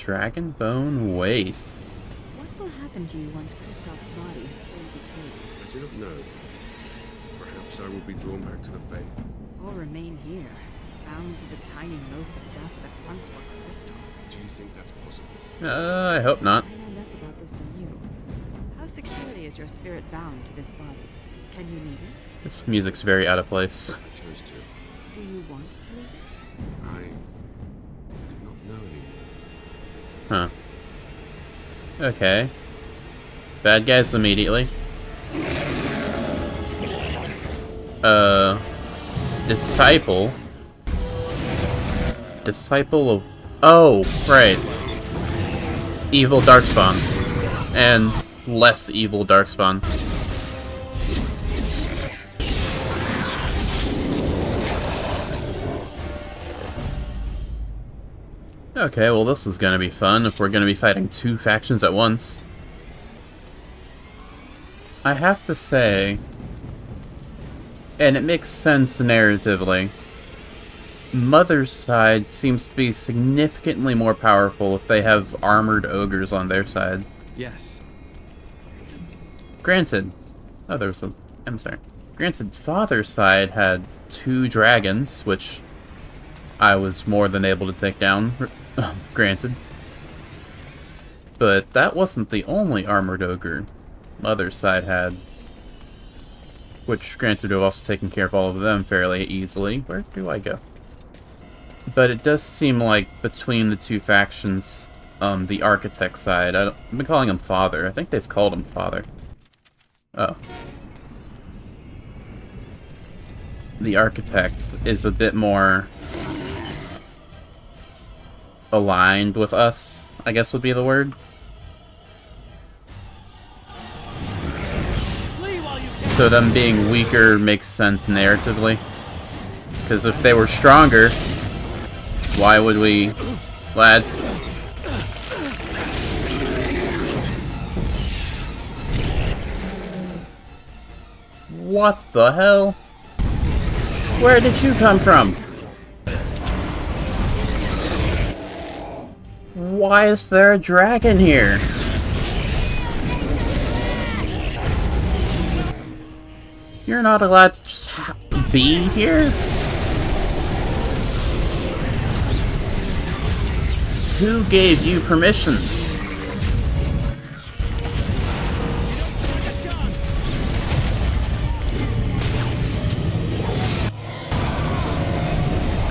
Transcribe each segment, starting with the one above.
Dragon Bone Wastes. What will happen to you once Kristoff's body is fully decayed? I do not know. Perhaps I will be drawn back to the Fae. Or remain here, bound to the tiny motes of dust that once were Kristoff? Do you think that's possible? I hope not. I know less about this than you. How securely is your spirit bound to this body? Can you leave it? This music's very out of place. I chose to. Do you want to leave it? I do not know anymore. Huh. Okay. Bad guys immediately. Disciple. Disciple of... Oh, right. Evil Darkspawn. And less evil Darkspawn. Okay, well this is gonna be fun if we're gonna be fighting two factions at once. I have to say, and it makes sense narratively, Mother's side seems to be significantly more powerful if they have armored ogres on their side. Yes. Granted, oh there was a emissary. Granted, Father's side had two dragons, which I was more than able to take down, granted. But that wasn't the only armored ogre Mother's side had. Which, granted, we've also taken care of all of them fairly easily. Where do I go? But it does seem like between the two factions, the Architect side, I've been calling him Father. I think they've called him Father. Oh. The Architect is a bit more aligned with us, I guess would be the word. So them being weaker makes sense narratively. Because if they were stronger, why would we... Lads? What the hell? Where did you come from? Why is there a dragon here? You're not allowed to just be here? Who gave you permission?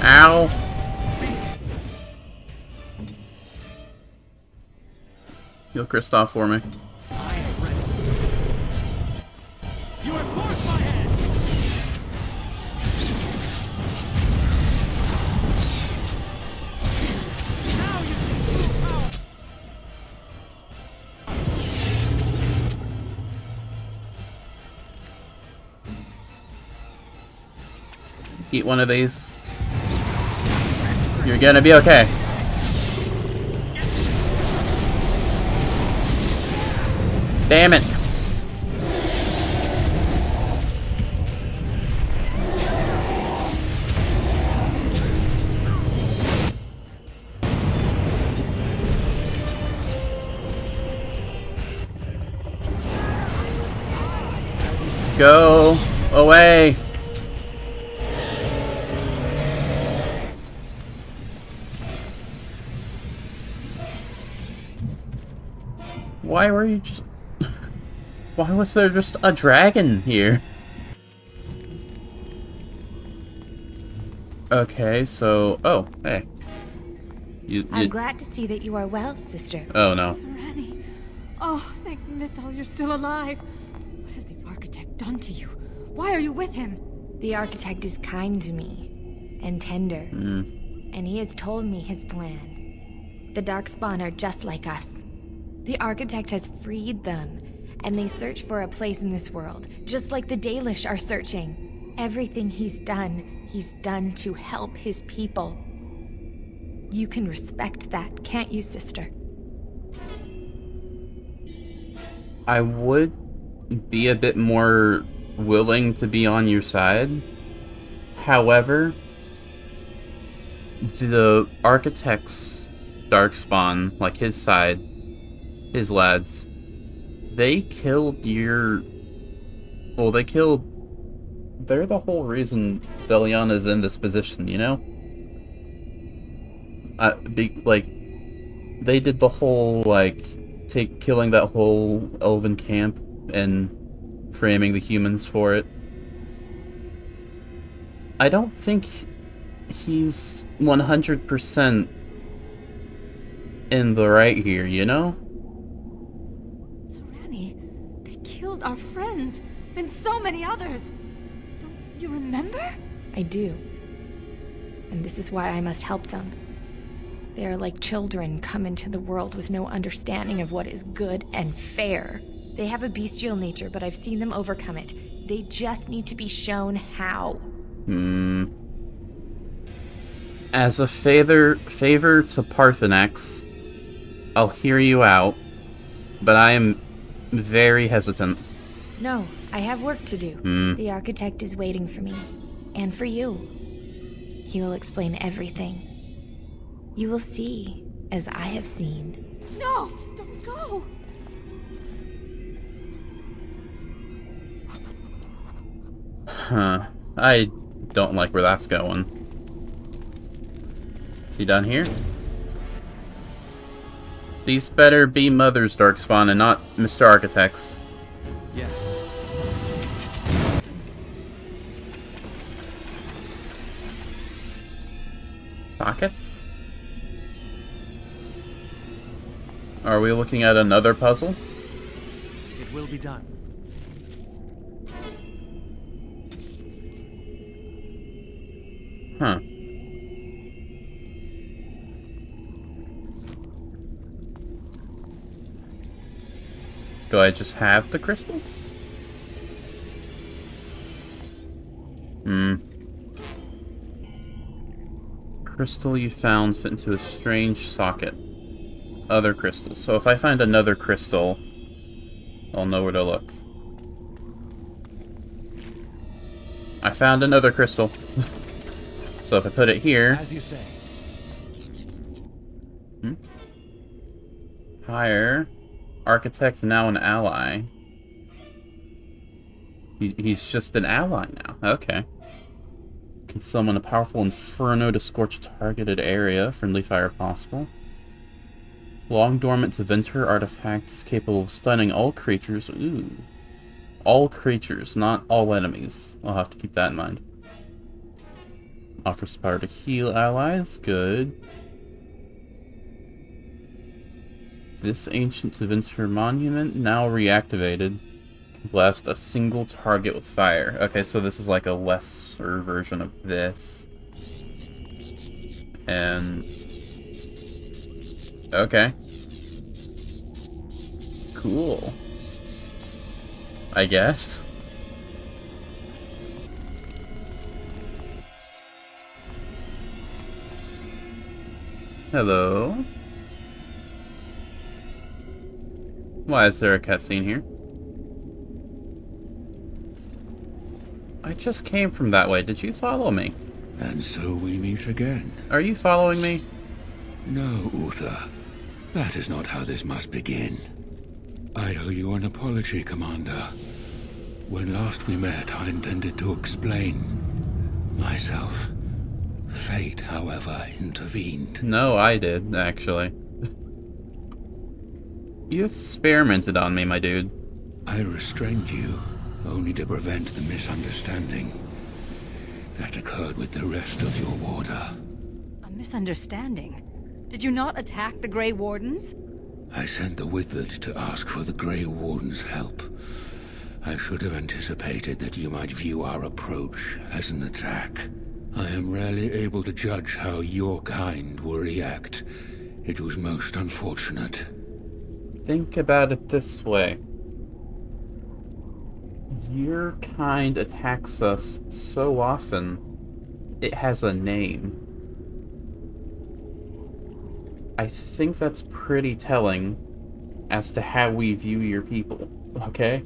Ow. Heal Kristoff for me. I am ready. You have forced my hand. Now you see true power. Eat one of these. You're gonna be okay. Damn it. Go away. Why were you just... Why was there just a dragon here? Okay, so... Oh, hey. I'm glad to see that you are well, sister. Oh, no. Sereni. Oh, thank Mythal you're still alive. What has the Architect done to you? Why are you with him? The Architect is kind to me, and tender, and he has told me his plan. The Darkspawn are just like us. The Architect has freed them, and they search for a place in this world, just like the Dalish are searching. Everything he's done to help his people. You can respect that, can't you, sister? I would be a bit more willing to be on your side. However, the Architect's Darkspawn, like his side, his lads, they killed your... Well, they're the whole reason Veliana's in this position, you know? They did the whole, like, killing that whole elven camp and framing the humans for it. I don't think he's 100% in the right here, you know? Serani, they killed our friends and so many others. Don't you remember? I do. And this is why I must help them. They are like children come into the world with no understanding of what is good and fair. They have a bestial nature, but I've seen them overcome it. They just need to be shown how. As a favor to Parthenax, I'll hear you out, but I am very hesitant. No, I have work to do. The architect is waiting for me. And for you. He will explain everything. You will see, as I have seen. No, don't go. Huh. I don't like where that's going. Is he done here? These better be Mother's Darkspawn and not Mr. Architect's. Yes. Pockets? Are we looking at another puzzle? It will be done. Huh. Do I just have the crystals? Crystal you found fit into a strange socket. Other crystals. So if I find another crystal, I'll know where to look. I found another crystal. So if I put it here... As you say. Higher. Architect now an ally. He's just an ally now. Okay. Can summon a powerful inferno to scorch a targeted area. Friendly fire possible. Long dormant to Venter artifact is capable of stunning all creatures. Ooh. All creatures, not all enemies. I'll have to keep that in mind. Offers power to heal allies. Good. This ancient Venter monument, now reactivated, can blast a single target with fire. Okay, so this is like a lesser version of this. And... okay. Cool. I guess. Hello. Why is there a cutscene here? I just came from that way. Did you follow me? And so we meet again. Are you following me? No, Uther. That is not how this must begin. I owe you an apology, Commander. When last we met, I intended to explain myself. Fate, however, intervened. No, I did, actually. You experimented on me, my dude. I restrained you, only to prevent the misunderstanding that occurred with the rest of your order. A misunderstanding? Did you not attack the Grey Wardens? I sent the Wizards to ask for the Grey Warden's help. I should have anticipated that you might view our approach as an attack. I am rarely able to judge how your kind will react. It was most unfortunate. Think about it this way. Your kind attacks us so often, it has a name. I think that's pretty telling as to how we view your people, okay?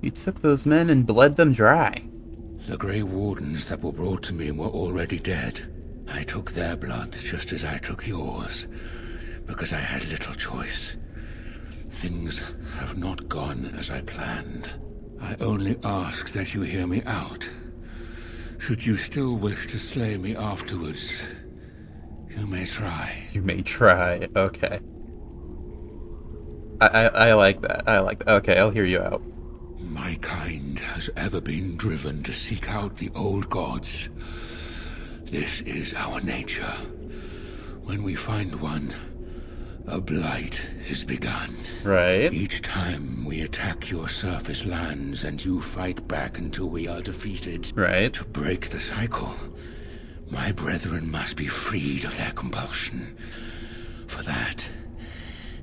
You took those men and bled them dry. The Grey Wardens that were brought to me were already dead. I took their blood just as I took yours, because I had little choice. Things have not gone as I planned. I only ask that you hear me out. Should you still wish to slay me afterwards, you may try. You may try. Okay. I like that. I like that. Okay, I'll hear you out. My kind has ever been driven to seek out the old gods. This is our nature. When we find one, a blight is begun. Right. Each time we attack your surface lands and you fight back until we are defeated. Right. To break the cycle, my brethren must be freed of their compulsion. For that,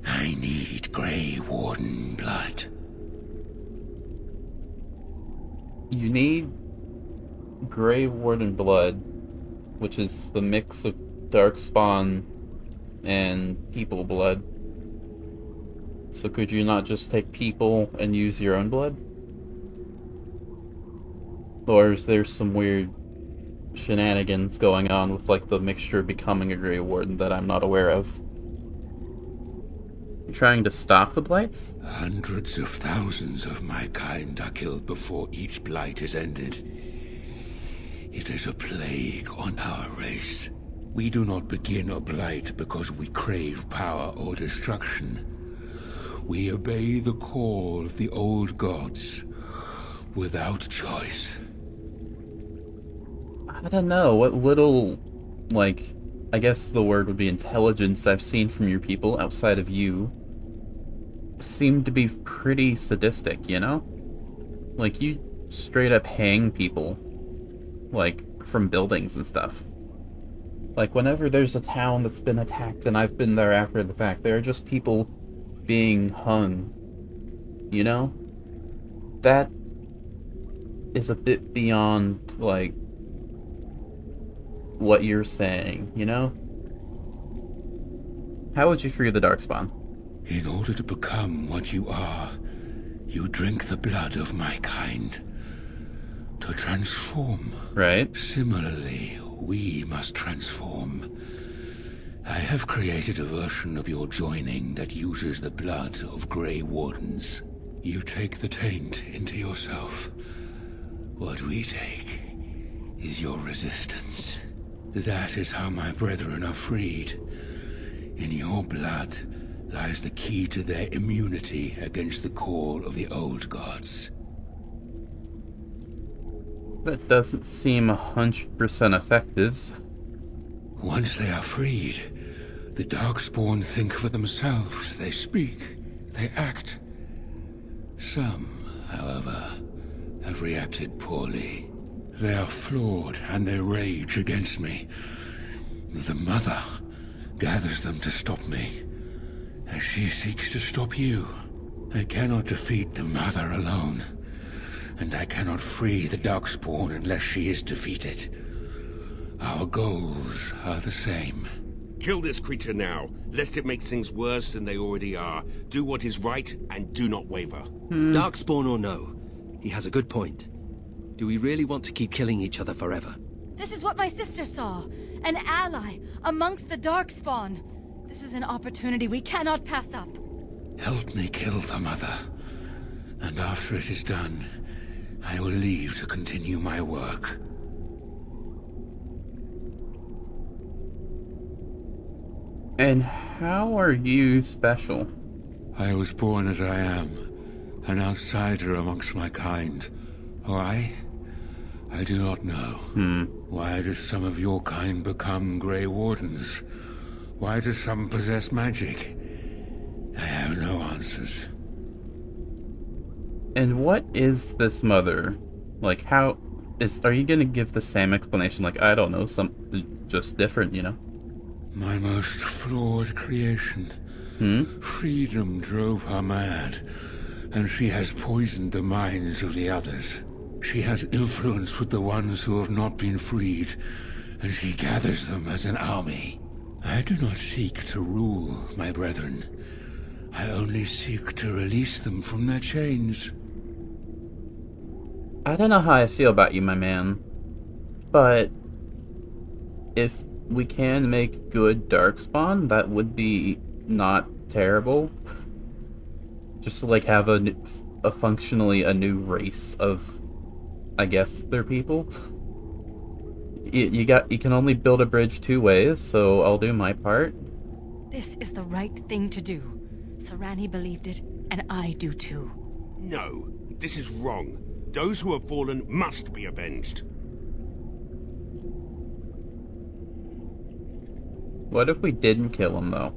I need Grey Warden blood. You need Grey Warden blood, which is the mix of Darkspawn and people blood. So could you not just take people and use your own blood? Or is there some weird shenanigans going on with, like, the mixture becoming a Grey Warden that I'm not aware of? You trying to stop the blights? Hundreds of thousands of my kind are killed before each blight is ended. It is a plague on our race. We do not begin a blight because we crave power or destruction. We obey the call of the old gods without choice. I don't know, what little, like, I guess the word would be intelligence I've seen from your people outside of you seem to be pretty sadistic, you know? Like, you straight up hang people, like, from buildings and stuff. Like, whenever there's a town that's been attacked and I've been there after the fact, there are just people being hung, you know? That is a bit beyond, like, what you're saying, you know? How would you free the Darkspawn? In order to become what you are, you drink the blood of my kind. To transform. Right. Similarly, we must transform. I have created a version of your joining that uses the blood of Grey Wardens. You take the taint into yourself. What we take is your resistance. That is how my brethren are freed. In your blood lies the key to their immunity against the call of the old gods. That doesn't seem 100% effective. Once they are freed, the Darkspawn think for themselves. They speak, they act. Some, however, have reacted poorly. They are flawed and they rage against me. The Mother gathers them to stop me, as she seeks to stop you. I cannot defeat the Mother alone, and I cannot free the Darkspawn unless she is defeated. Our goals are the same. Kill this creature now, lest it make things worse than they already are. Do what is right, and do not waver. Darkspawn or no, he has a good point. Do we really want to keep killing each other forever? This is what my sister saw. An ally amongst the Darkspawn. This is an opportunity we cannot pass up. Help me kill the Mother, and after it is done, I will leave to continue my work. And how are you special? I was born as I am, an outsider amongst my kind. Why? I do not know. Why does some of your kind become Grey Wardens? Why do some possess magic? I have no answers. And what is this Mother? Like, how are you gonna give the same explanation? Like, I don't know, just different, you know? My most flawed creation. Freedom drove her mad, and she has poisoned the minds of the others. She has influence with the ones who have not been freed, and she gathers them as an army. I do not seek to rule, my brethren. I only seek to release them from their chains. I don't know how I feel about you, my man. But if we can make good Darkspawn, that would be not terrible. Just to, like, have a functionally a new race of, I guess, their people. You can only build a bridge 2 ways, so I'll do my part. This is the right thing to do. Sarani believed it, and I do too. No, this is wrong. Those who have fallen must be avenged. What if we didn't kill him, though?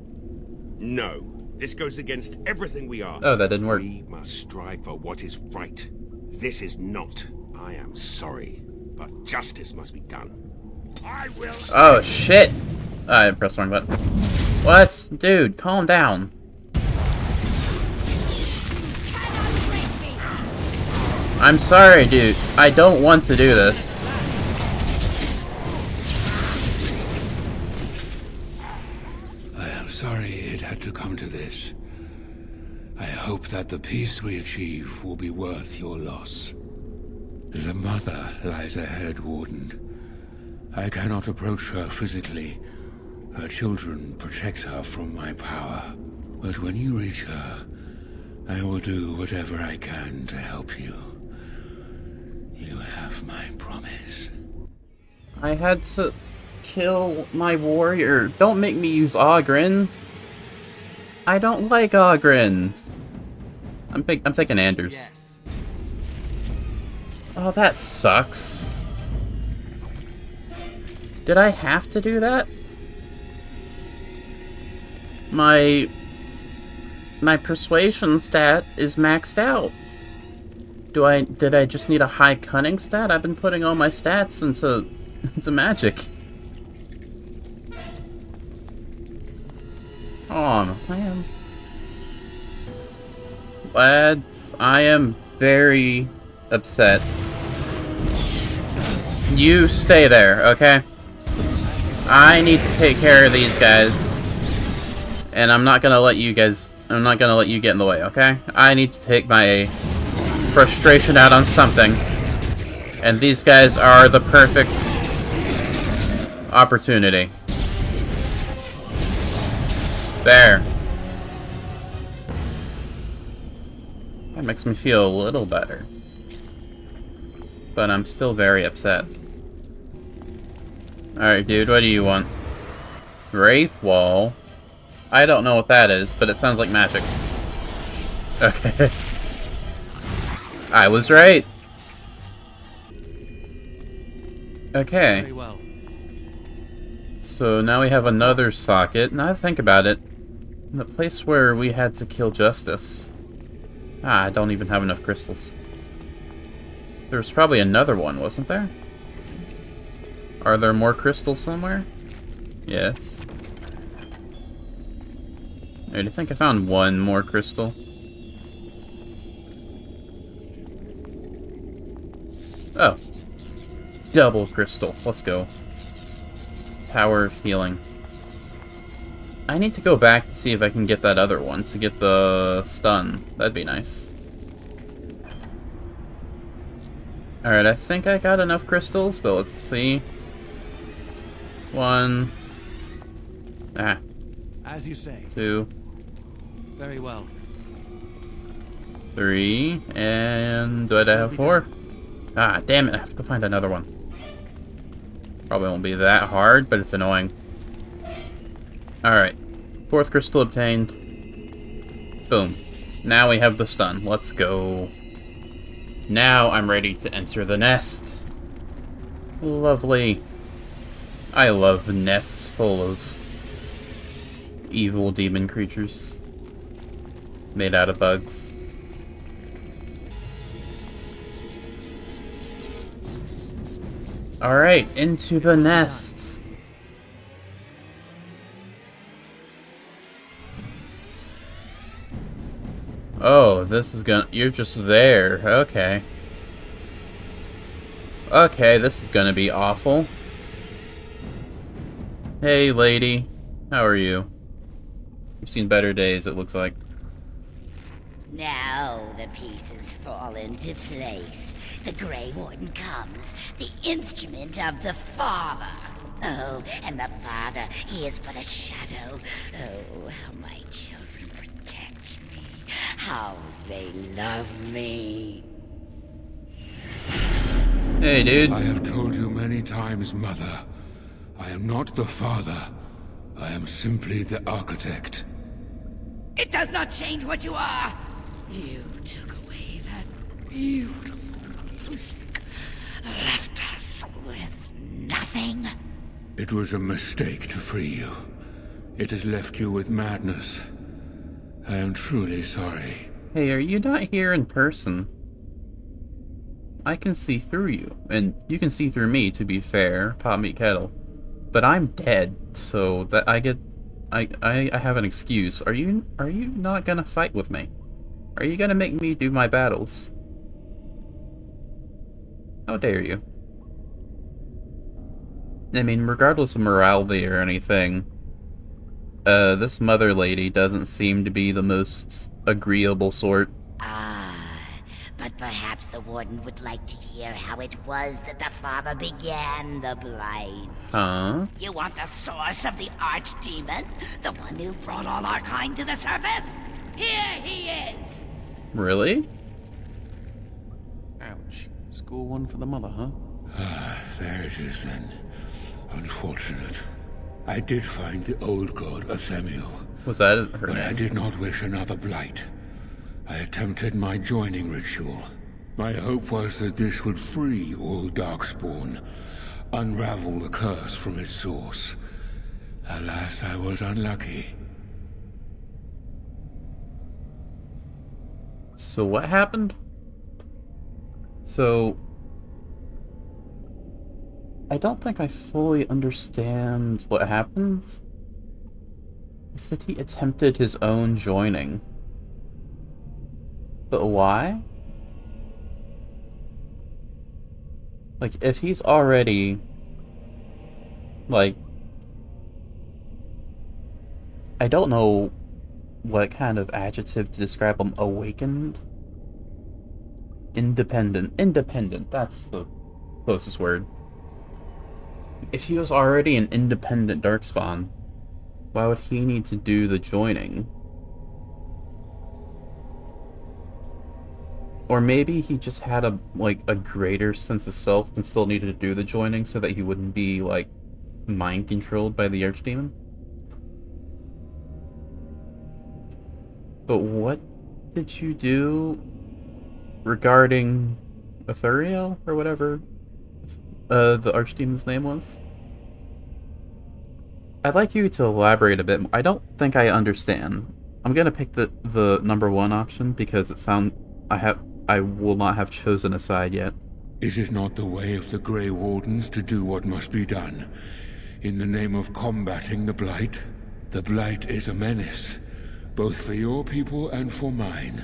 No, this goes against everything we are. Oh, that didn't work. We must strive for what is right. This is not. I am sorry, but justice must be done. I will. Oh, shit! I pressed the wrong button. What? Dude, calm down. I'm sorry, dude. I don't want to do this. I am sorry it had to come to this. I hope that the peace we achieve will be worth your loss. The mother lies ahead, Warden. I cannot approach her physically. Her children protect her from my power. But when you reach her, I will do whatever I can to help you. You have my promise. I had to kill my warrior. Don't make me use Oghren. I don't like Oghren. I'm taking Anders. Yes. Oh, that sucks. Did I have to do that? My persuasion stat is maxed out. Did I just need a high cunning stat? I've been putting all my stats into magic. Oh man. Lads, I am very upset. You stay there, okay? I need to take care of these guys. And I'm not gonna let you get in the way, okay? I need to take my frustration out on something. And these guys are the perfect opportunity. There. That makes me feel a little better. But I'm still very upset. Alright, dude, what do you want? Wraith Wall? I don't know what that is, but it sounds like magic. Okay. I was right. Okay. Very well. So now we have another socket. Now that I think about it, the place where we had to kill Justice. I don't even have enough crystals. There was probably another one, wasn't there? Are there more crystals somewhere? Yes. I think I found one more crystal. Oh. Double crystal. Let's go. Tower of Healing. I need to go back to see if I can get that other one to get the stun. That'd be nice. Alright, I think I got enough crystals, but let's see. 1. As you say. 2. Very well. 3. And do I have 4? Ah, damn it. I have to go find another one. Probably won't be that hard, but it's annoying. Alright. 4th crystal obtained. Boom. Now we have the stun. Let's go. Now I'm ready to enter the nest. Lovely. I love nests full of evil demon creatures made out of bugs. Alright, into the nest. Oh, this is gonna... You're just there. Okay. Okay, this is gonna be awful. Hey, lady. How are you? You've seen better days, it looks like. Now the pieces fall into place. The Grey Warden comes, the instrument of the Father. Oh, and the father, he is but a shadow. Oh, how my children protect me. How they love me. Hey, dude. I have told you many times, Mother. I am not the father. I am simply the architect. It does not change what you are. You took away that beautiful music, left us with nothing. It was a mistake to free you. It has left you with madness. I am truly sorry. Hey, are you not here in person? I can see through you, and you can see through me, to be fair, pot meat kettle. But I'm dead, so that I have an excuse. Are you not gonna fight with me? Are you gonna make me do my battles? How dare you? I mean, regardless of morality or anything, this mother lady doesn't seem to be the most agreeable sort. But perhaps the Warden would like to hear how it was that the father began the Blight. Huh? You want the source of the Archdemon? The one who brought all our kind to the surface? Here he is! Really? Ouch. Score one for the mother, huh? Ah, there it is then. Unfortunate. I did find the old god, Athemiel. Was that her But I name? did not wish another blight. I attempted my joining ritual. My hope was that this would free all Darkspawn, unravel the curse from its source. Alas, I was unlucky. So what happened? So I don't think I fully understand what happened. He said he attempted his own joining. But why? Like, if he's already, like, I don't know what kind of adjective to describe him. Awakened? Independent, that's the closest word. If he was already an independent Darkspawn, why would he need to do the joining? Or maybe he just had a greater sense of self and still needed to do the joining so that he wouldn't be, like, mind-controlled by the Archdemon? But what did you do regarding Ithuriel, or whatever the Archdemon's name was? I'd like you to elaborate a bit more. I don't think I understand. I'm gonna pick the number one option because I will not have chosen a side yet. Is it not the way of the Grey Wardens to do what must be done, in the name of combating the Blight? The Blight is a menace, both for your people and for mine.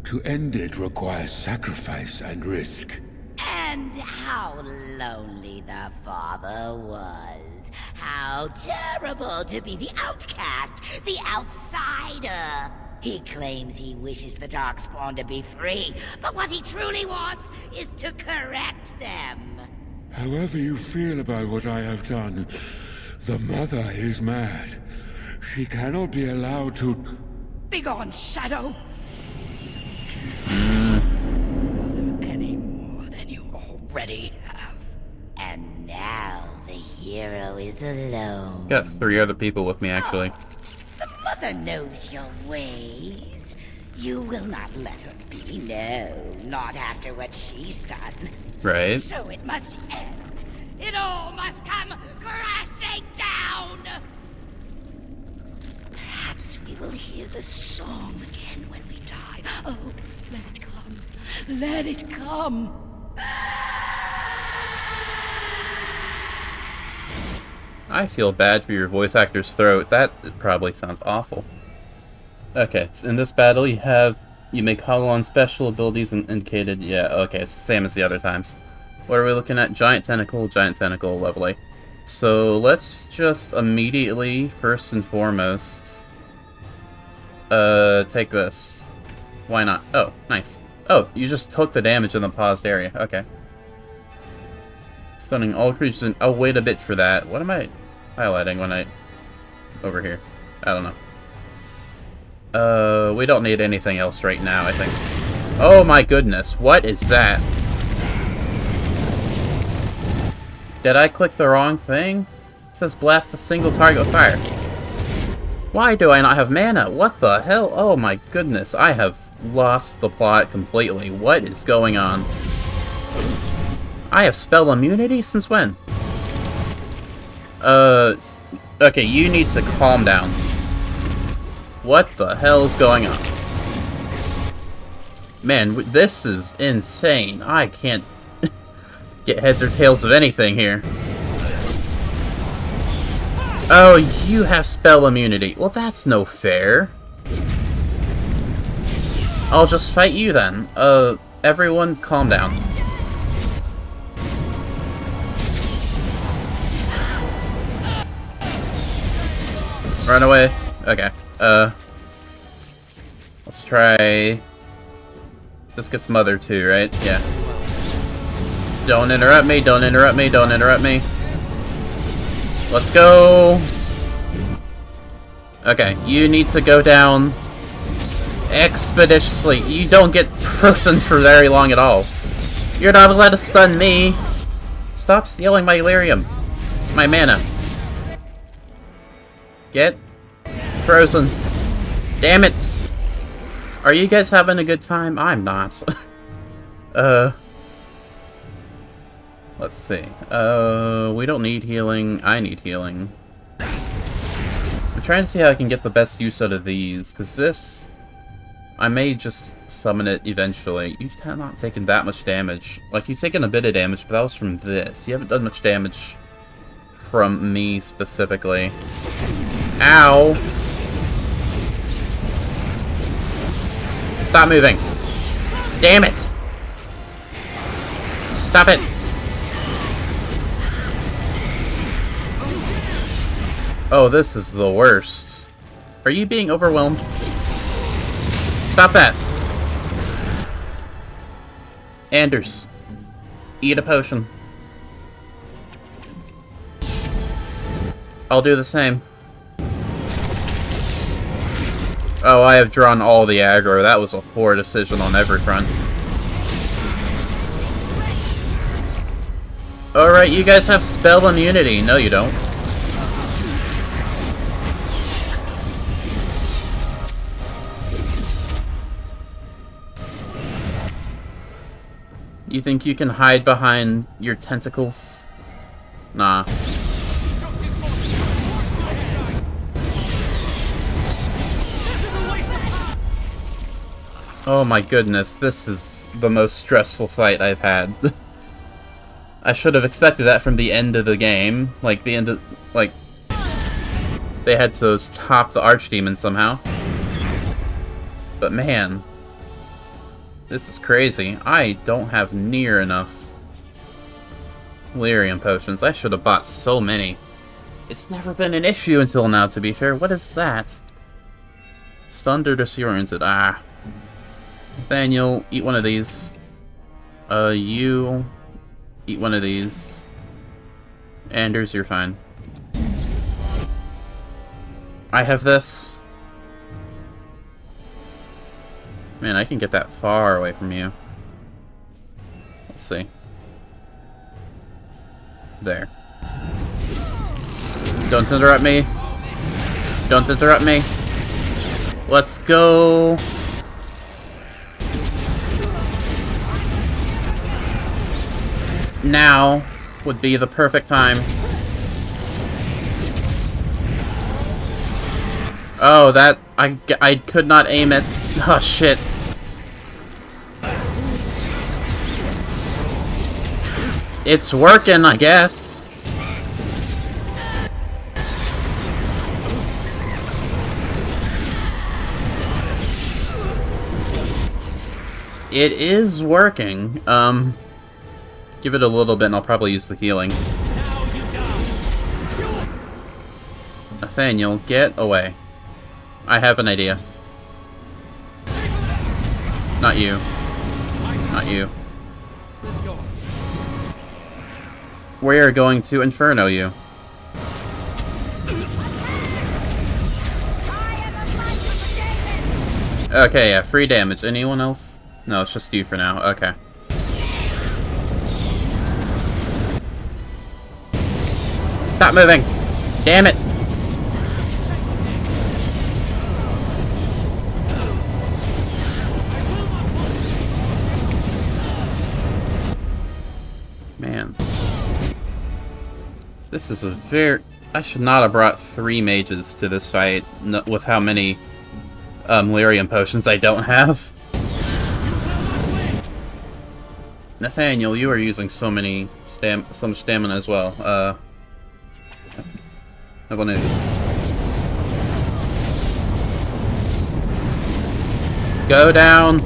To end it requires sacrifice and risk. And how lonely the father was. How terrible to be the outcast, the outsider. He claims he wishes the Darkspawn to be free, but what he truly wants is to correct them. However you feel about what I have done, the Mother is mad. She cannot be allowed to... Begone, Shadow! Mother any more than you already have. And now the hero is alone. Got 3 other people with me, actually. The Mother knows your ways. You will not let her be, no, not after what she's done. Right. So it must end. It all must come crashing down! Perhaps we will hear the song again when we die. Oh, let it come. Let it come. I feel bad for your voice actor's throat. That probably sounds awful. Okay, so in this battle you may call on special abilities and indicated. Yeah, okay, same as the other times. What are we looking at? Giant tentacle, lovely. So let's just immediately, first and foremost, take this. Why not? Oh, nice. Oh, you just took the damage in the paused area. Okay. Stunning all creatures and... Oh, wait a bit for that. What am I highlighting when I... Over here. I don't know. We don't need anything else right now, I think. Oh my goodness, what is that? Did I click the wrong thing? It says blast a single target with fire. Why do I not have mana? What the hell? Oh my goodness, I have lost the plot completely. What is going on? I have spell immunity? Since when? Okay, you need to calm down. What the hell's going on? Man, this is insane. I can't get heads or tails of anything here. Oh, you have spell immunity. Well, that's no fair. I'll just fight you then. Everyone calm down. Run away. Okay. Let's try... This gets Mother too, right? Yeah. Don't interrupt me, don't interrupt me, don't interrupt me. Let's go. Okay, you need to go down expeditiously. You don't get frozen for very long at all. You're not allowed to stun me. Stop stealing my Elerium. My mana. Get frozen. Damn it. Are you guys having a good time? I'm not. Let's see. We don't need healing. I need healing. I'm trying to see how I can get the best use out of these, because this... I may just summon it eventually. You've not taken that much damage. Like, you've taken a bit of damage, but that was from this. You haven't done much damage from me, specifically. Ow! Stop moving! Damn it! Stop it! Oh, this is the worst. Are you being overwhelmed? Stop that! Anders, eat a potion. I'll do the same. Oh, I have drawn all the aggro. That was a poor decision on every front. Alright, you guys have spell immunity. No, you don't. You think you can hide behind your tentacles? Nah. Oh my goodness, this is the most stressful fight I've had. I should have expected that from the end of the game. Like, the end of... Like... They had to top the Archdemon somehow. But man... This is crazy. I don't have near enough Elerium potions. I should have bought so many. It's never been an issue until now, to be fair. What is that? Stunned or disoriented. Ah. Nathaniel, eat one of these. You... Eat one of these. Anders, you're fine. I have this. Man, I can get that far away from you. Let's see. There. Don't interrupt me. Don't interrupt me. Let's go. Now would be the perfect time. Oh, that... I could not aim it. Oh, shit. It's working, I guess. It is working. Give it a little bit and I'll probably use the healing. Nathaniel, get away. I have an idea. Not you. Not you. We're going to Inferno you. Okay, yeah, free damage. Anyone else? No, it's just you for now. Okay. Stop moving! Damn it! Man. This is a very... I should not have brought 3 mages to this fight with how many Lyrium potions I don't have. Nathaniel, you are using so much stamina as well. Have one of these. Go down!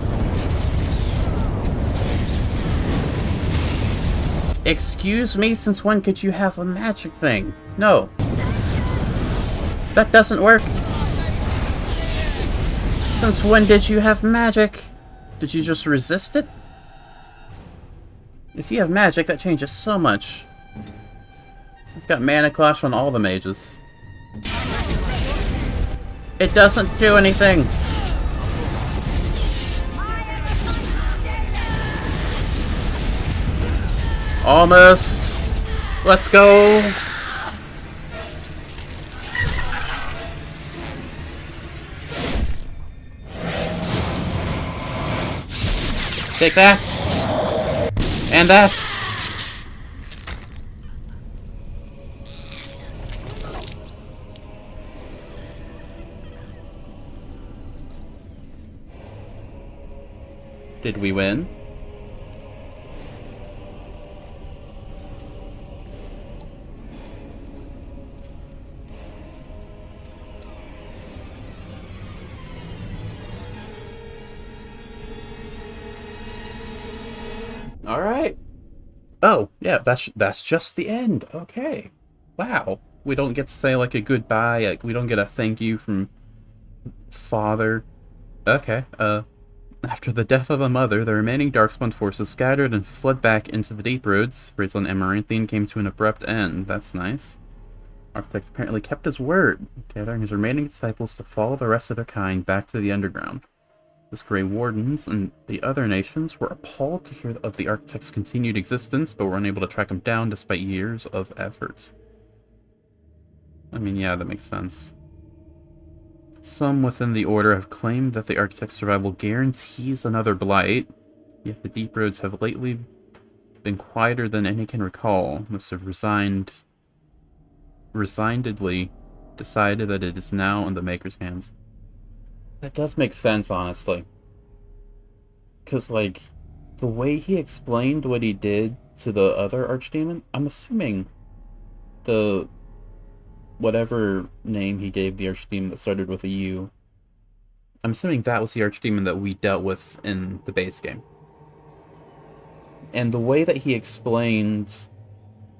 Excuse me, since when could you have a magic thing? No. That doesn't work. Since when did you have magic? Did you just resist it? If you have magic, that changes so much. I've got Mana Clash on all the mages. It doesn't do anything! Almost! Let's go! Take that! And that! Did we win? Alright. Oh, yeah, that's just the end. Okay. Wow. We don't get to say, like, a goodbye. Like, we don't get a thank you from Father. Okay, after the death of the mother, the remaining Darkspawn forces scattered and fled back into the Deep Roads. Raids on Amaranthine came to an abrupt end. That's nice. Architect apparently kept his word, gathering his remaining disciples to follow the rest of their kind back to the underground. Those Grey Wardens and the other nations were appalled to hear of the Architect's continued existence, but were unable to track him down despite years of effort. I mean, yeah, that makes sense. Some within the Order have claimed that the Architect's survival guarantees another Blight, yet the Deep Roads have lately been quieter than any can recall. Most have resignedly decided that it is now in the Maker's hands. That does make sense, honestly. Because, like, the way he explained what he did to the other Archdemon, I'm assuming the... whatever name he gave the Archdemon that started with a U, I'm assuming that was the Archdemon that we dealt with in the base game. And the way that he explained,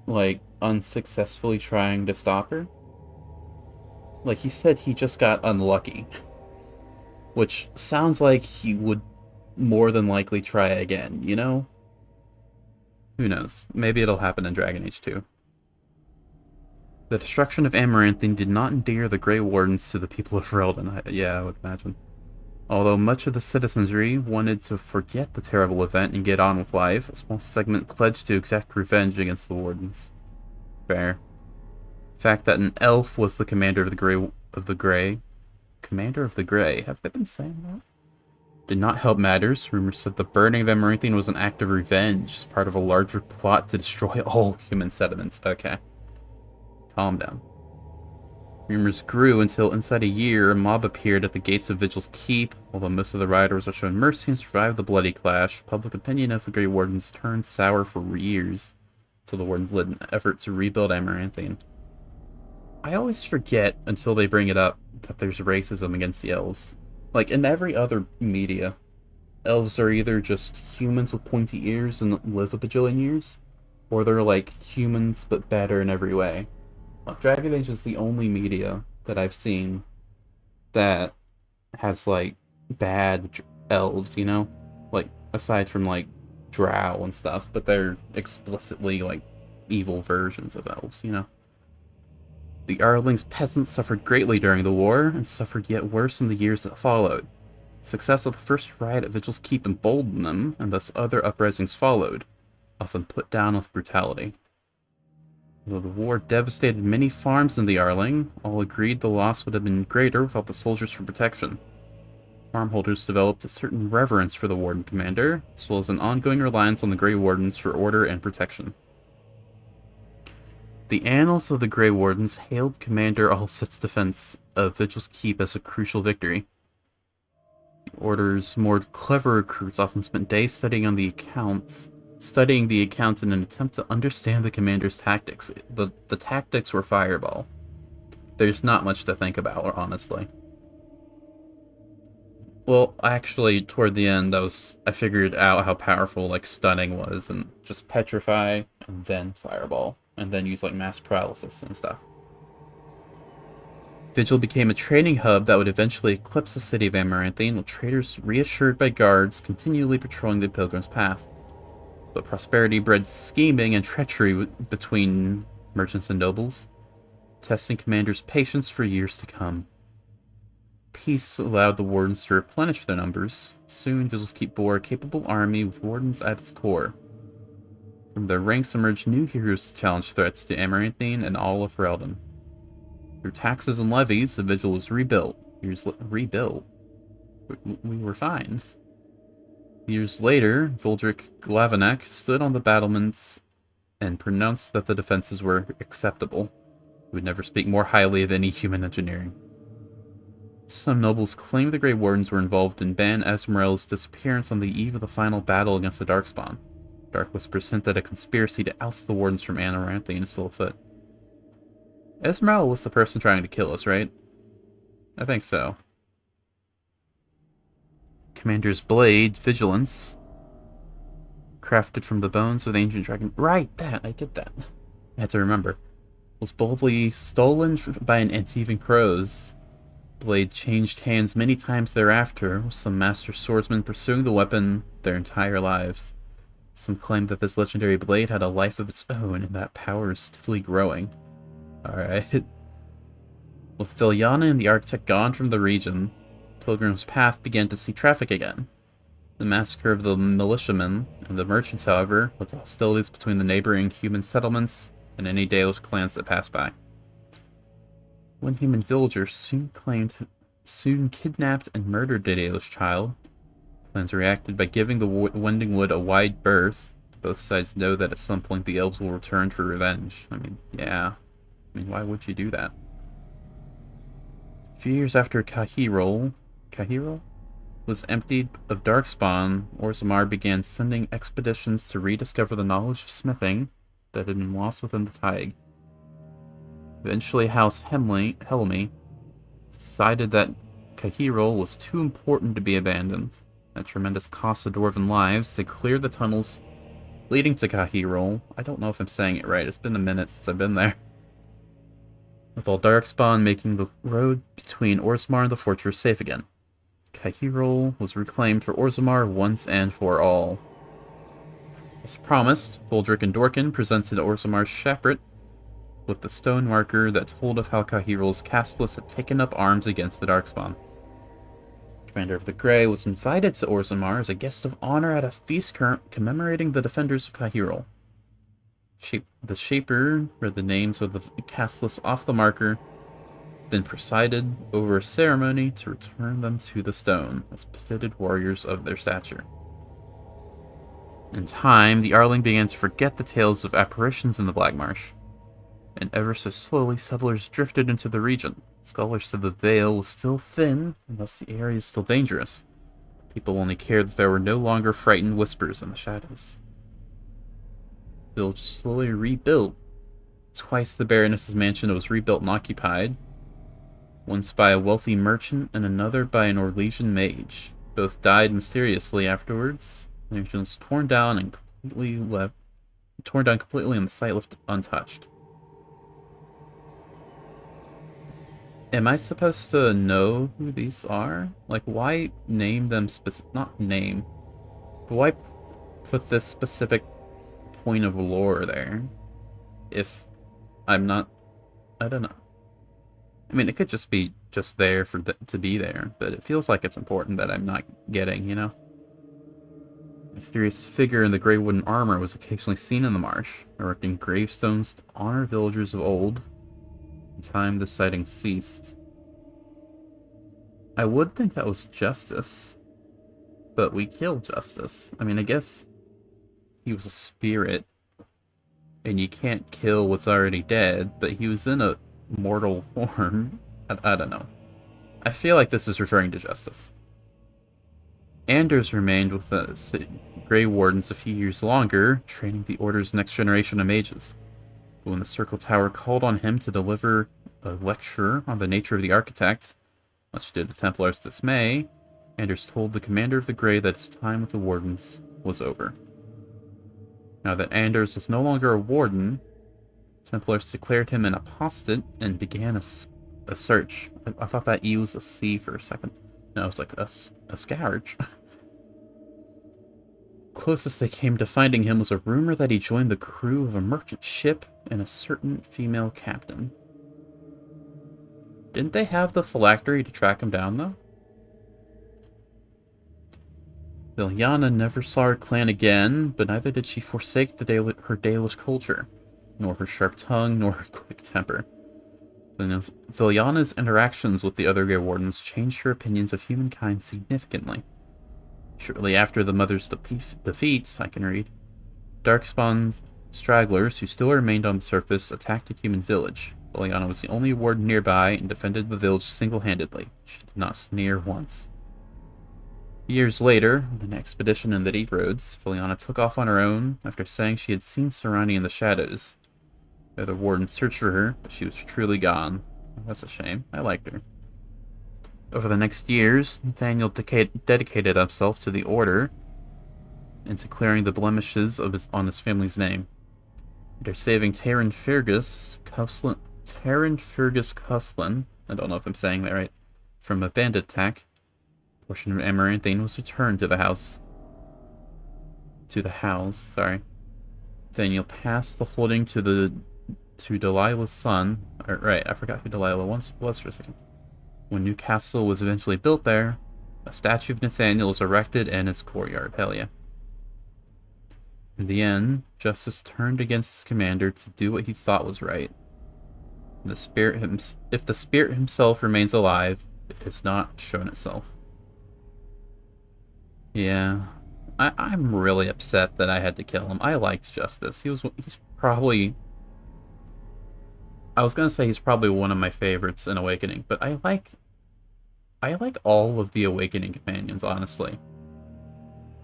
like, unsuccessfully trying to stop her, like, he said he just got unlucky. Which sounds like he would more than likely try again, you know? Who knows? Maybe it'll happen in Dragon Age 2. The destruction of Amaranthine did not endear the Grey Wardens to the people of Ferelden. Yeah, I would imagine. Although much of the citizenry wanted to forget the terrible event and get on with life, a small segment pledged to exact revenge against the Wardens. Fair. The fact that an elf was the commander of the Grey... Commander of the Grey? Have they been saying that? Did not help matters. Rumors said the burning of Amaranthine was an act of revenge as part of a larger plot to destroy all human sediments. Okay. Calm down. Rumors grew until inside a year, a mob appeared at the gates of Vigil's Keep. Although most of the riders were shown mercy and survived the bloody clash, public opinion of the Grey Wardens turned sour for years, until the Wardens led an effort to rebuild Amaranthine. I always forget, until they bring it up, that there's racism against the elves. Like, in every other media, elves are either just humans with pointy ears and live a bajillion years, or they're like humans but better in every way. Well, Dragon Age is the only media that I've seen that has, like, bad elves, you know? Like, aside from, like, Drow and stuff, but they're explicitly, like, evil versions of elves, you know. The Arling's peasants suffered greatly during the war, and suffered yet worse in the years that followed. The success of the first riot at Vigil's Keep emboldened them, and thus other uprisings followed, often put down with brutality. Though the war devastated many farms in the Arling, all agreed the loss would have been greater without the soldiers for protection. Farmholders developed a certain reverence for the Warden Commander, as well as an ongoing reliance on the Grey Wardens for order and protection. The annals of the Grey Wardens hailed Commander Alset's defense of Vigil's Keep as a crucial victory. The Order's more clever recruits often spent days studying the accounts in an attempt to understand the Commander's tactics. The tactics were fireball. There's not much to think about, honestly. Well, actually, toward the end, I figured out how powerful, like, stunning was, and just petrify, and then fireball, and then use, like, mass paralysis and stuff. Vigil became a training hub that would eventually eclipse the city of Amaranthine, with traders reassured by guards continually patrolling the Pilgrim's Path. But prosperity bred scheming and treachery between merchants and nobles, testing Commander's patience for years to come. Peace allowed the Wardens to replenish their numbers. Soon, Vigil's Keep bore a capable army with Wardens at its core. From their ranks emerged new heroes to challenge threats to Amaranthine and all of Ferelden. Through taxes and levies, the Vigil was rebuilt. Rebuilt? We were fine. Years later, Vuldrik Glavenek stood on the battlements and pronounced that the defenses were acceptable. He would never speak more highly of any human engineering. Some nobles claimed the Grey Wardens were involved in Ban Ezmerel's disappearance on the eve of the final battle against the Darkspawn. Dark whispers hint that a conspiracy to oust the Wardens from Amaranthine is still afoot. Ezmerel was the person trying to kill us, right? I think so. Commander's blade, Vigilance, crafted from the bones of the ancient dragon. Right, I did that. I had to remember. Was boldly stolen by an Antivan Crows. Blade changed hands many times thereafter, with some master swordsmen pursuing the weapon their entire lives. Some claim that this legendary blade had a life of its own, and that power is steadily growing. Alright. With Viliana and the Architect gone from the region, Pilgrim's Path began to see traffic again. The massacre of the militiamen and the merchants, however, led to hostilities between the neighboring human settlements and any Delos clans that passed by. One human villager soon kidnapped and murdered a Delos child. Clans reacted by giving the Wending Wood a wide berth. Both sides know that at some point the elves will return for revenge. I mean, yeah. I mean, why would you do that? A few years after Cahirol was emptied of Darkspawn, Orzammar began sending expeditions to rediscover the knowledge of smithing that had been lost within the Taig. Eventually, House Helmi decided that Cahirol was too important to be abandoned. At tremendous cost of Dwarven lives, they cleared the tunnels leading to Cahirol. I don't know if I'm saying it right, it's been a minute since I've been there. With all Darkspawn making the road between Orzammar and the fortress safe again. Cahirol was reclaimed for Orzammar once and for all. As promised, Vuldrik and Dorkin presented Orzammar's Shapret with the stone marker that told of how Cahirol's Castless had taken up arms against the Darkspawn. Commander of the Grey was invited to Orzammar as a guest of honor at a feast commemorating the defenders of Cahirol. The Shaper read the names of the Castless off the marker, then presided over a ceremony to return them to the stone as befitted warriors of their stature. In time, the Arling began to forget the tales of apparitions in the Black Marsh, and ever so slowly settlers drifted into the region. Scholars said the veil was still thin, and thus the area is still dangerous. People only cared that there were no longer frightened whispers in the shadows. The village slowly rebuilt. Twice the Baroness's mansion was rebuilt and occupied, once by a wealthy merchant and another by an Orlesian mage. Both died mysteriously afterwards. The mansion was torn down completely and the site left untouched. Am I supposed to know who these are? Like, why name them not name, but why put this specific point of lore there? if I'm not... I don't know. I mean, it could just be just there for to be there, but it feels like it's important that I'm not getting, you know? A mysterious figure in the gray wooden armor was occasionally seen in the marsh, erecting gravestones to honor villagers of old. In time, the sighting ceased. I would think that was Justice, but we killed Justice. I mean, I guess he was a spirit, and you can't kill what's already dead, but he was in a mortal form. I don't know. I feel like this is referring to Justice. Anders remained with the Grey Wardens a few years longer, training the Order's next generation of mages. But when the Circle Tower called on him to deliver a lecture on the nature of the Architect, much to the Templars' dismay, Anders told the commander of the Grey that his time with the Wardens was over. Now that Anders was no longer a Warden, Templars declared him an apostate and began a search. I thought that E was a C for a second. No, it was like a scourge. Closest they came to finding him was a rumor that he joined the crew of a merchant ship and a certain female captain. Didn't they have the phylactery to track him down, though? Liliana never saw her clan again, but neither did she forsake her Dalish culture, nor her sharp tongue, nor her quick temper. Liliana's interactions with the other Grey Wardens changed her opinions of humankind significantly. Shortly after the Mother's defeat, I can read, Darkspawn stragglers who still remained on the surface attacked a human village. Liliana was the only warden nearby and defended the village single-handedly. She did not sneer once. Years later, on an expedition in the Deep Roads, Liliana took off on her own after saying she had seen Serani in the shadows. The other warden searched for her, but she was truly gone. That's a shame. I liked her. Over the next years, Nathaniel dedicated himself to the Order and to clearing the blemishes on his family's name. After saving Taran Fergus Cuslin, I don't know if I'm saying that right, from a bandit attack, a portion of Amaranthine was returned to the house. Nathaniel passed the holding to Delilah's son. Right, I forgot who Delilah once was for a second. When Newcastle was eventually built there, a statue of Nathaniel was erected in its courtyard. Hell yeah. In the end, Justice turned against his commander to do what he thought was right. If the spirit himself remains alive, it has not shown itself. Yeah, I'm really upset that I had to kill him. I liked Justice. He's probably... I was gonna say he's probably one of my favorites in Awakening, but I like all of the Awakening companions, honestly.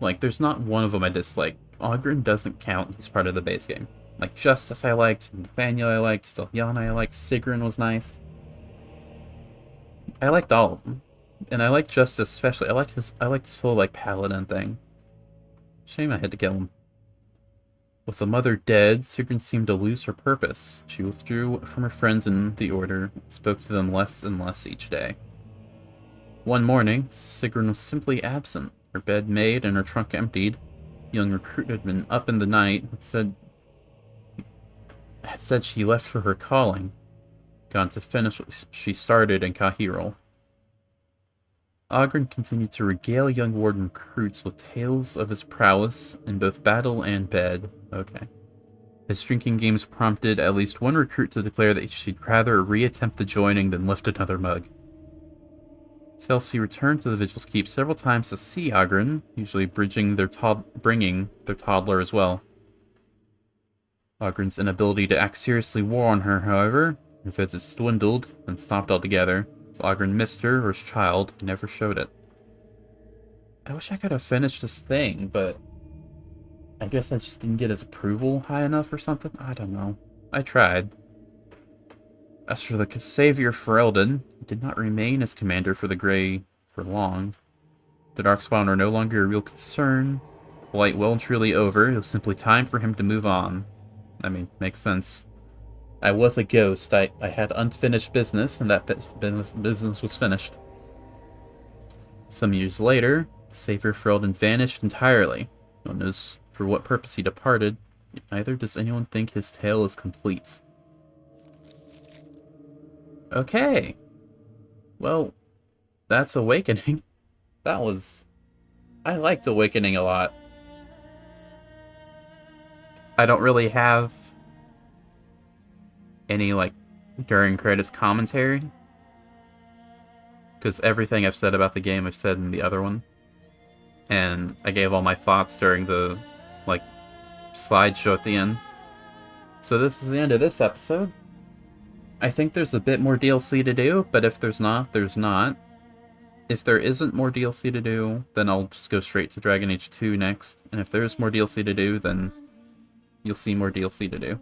Like, there's not one of them I dislike. Oghren doesn't count, he's part of the base game. Like, Justice I liked, Nathaniel I liked, Liliana I liked, Sigrun was nice. I liked all of them. And I liked Justice especially. I liked his whole, like, paladin thing. Shame I had to kill him. With the mother dead, Sigrun seemed to lose her purpose. She withdrew from her friends in the Order and spoke to them less and less each day. One morning, Sigrun was simply absent. Her bed made and her trunk emptied. The young recruit had been up in the night and had said she left for her calling, gone to finish what she started in Cahirel. Oghren continued to regale young Warden recruits with tales of his prowess in both battle and bed. Okay. His drinking games prompted at least one recruit to declare that she'd rather reattempt the joining than lift another mug. Felsi returned to the Vigil's Keep several times to see Oghren, usually bringing their toddler as well. Oghren's inability to act seriously wore on her, however. Her visits dwindled and stopped altogether. Oghren missed her or his child, and never showed it. I wish I could have finished this thing, but I guess I just didn't get his approval high enough or something? I don't know. I tried. As for the Savior Ferelden, he did not remain as commander for the Grey for long. The Darkspawn were no longer a real concern. The light well and truly over, it was simply time for him to move on. I mean, makes sense. I was a ghost. I had unfinished business, and that business was finished. Some years later, Savior Ferelden vanished entirely. No one knows for what purpose he departed. Neither does anyone think his tale is complete. Okay. Well, that's Awakening. That was... I liked Awakening a lot. I don't really have any, like, during credits commentary. Because everything I've said about the game I've said in the other one. And I gave all my thoughts during the, like, slideshow at the end. So this is the end of this episode. I think there's a bit more DLC to do, but if there's not, there's not. If there isn't more DLC to do, then I'll just go straight to Dragon Age 2 next. And if there is more DLC to do, then you'll see more DLC to do.